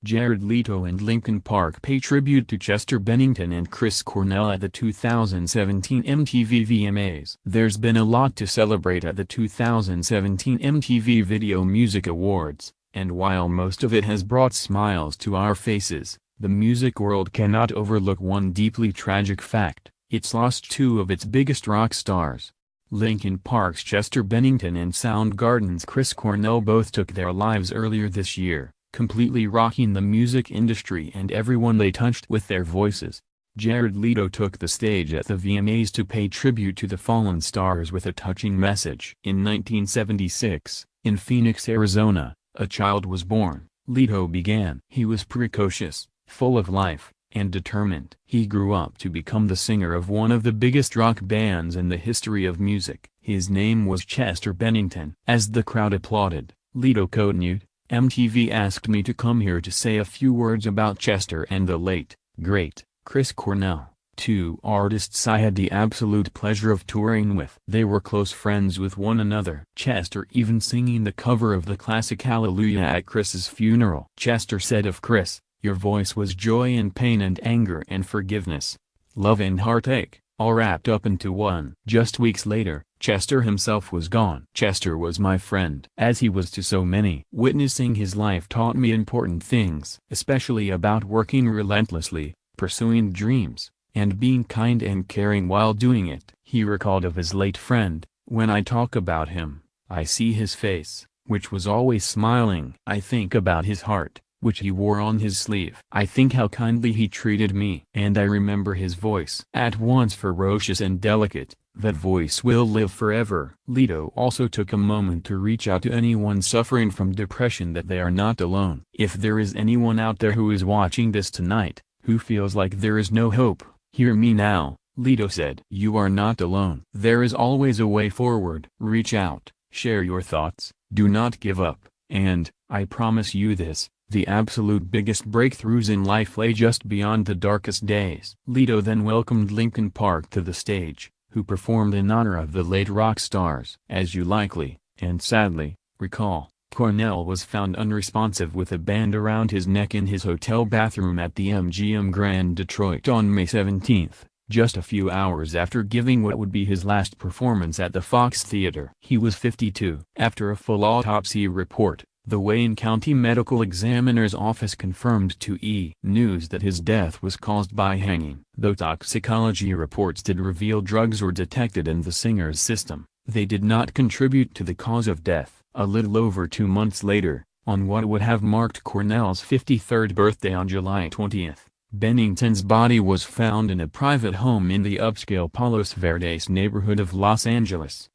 Jared Leto and Linkin Park pay tribute to Chester Bennington and Chris Cornell at the 2017 MTV VMAs. There's been a lot to celebrate at the 2017 MTV Video Music Awards, and while most of it has brought smiles to our faces, the music world cannot overlook one deeply tragic fact: it's lost two of its biggest rock stars. Linkin Park's Chester Bennington and Soundgarden's Chris Cornell both took their lives earlier this year, completely rocking the music industry and everyone they touched with their voices. Jared Leto took the stage at the VMAs to pay tribute to the fallen stars with a touching message. In 1976, in Phoenix, Arizona, a child was born, Leto began. He was precocious, full of life, and determined. He grew up to become the singer of one of the biggest rock bands in the history of music. His name was Chester Bennington. As the crowd applauded, Leto continued, "MTV asked me to come here to say a few words about Chester and the late, great, Chris Cornell, two artists I had the absolute pleasure of touring with. They were close friends with one another." Chester even singing the cover of the classic Hallelujah at Chris's funeral. Chester said of Chris, "Your voice was joy and pain and anger and forgiveness, love and heartache, all wrapped up into one." Just weeks later, Chester himself was gone. "Chester was my friend, as he was to so many. Witnessing his life taught me important things, especially about working relentlessly, pursuing dreams, and being kind and caring while doing it." He recalled of his late friend, "When I talk about him, I see his face, which was always smiling. I think about his heart, which he wore on his sleeve. I think how kindly he treated me. And I remember his voice. At once ferocious and delicate, that voice will live forever." Leto also took a moment to reach out to anyone suffering from depression, that they are not alone. "If there is anyone out there who is watching this tonight, who feels like there is no hope, hear me now," Leto said. "You are not alone. There is always a way forward. Reach out, share your thoughts, do not give up, and, I promise you this, the absolute biggest breakthroughs in life lay just beyond the darkest days." Leto then welcomed Linkin Park to the stage, who performed in honor of the late rock stars. As you likely, and sadly, recall, Cornell was found unresponsive with a band around his neck in his hotel bathroom at the MGM Grand Detroit on May 17, just a few hours after giving what would be his last performance at the Fox Theater. He was 52. After a full autopsy report, the Wayne County Medical Examiner's Office confirmed to E! News that his death was caused by hanging. Though toxicology reports did reveal drugs were detected in the singer's system, they did not contribute to the cause of death. A little over 2 months later, on what would have marked Cornell's 53rd birthday on July 20, Bennington's body was found in a private home in the upscale Palos Verdes neighborhood of Los Angeles.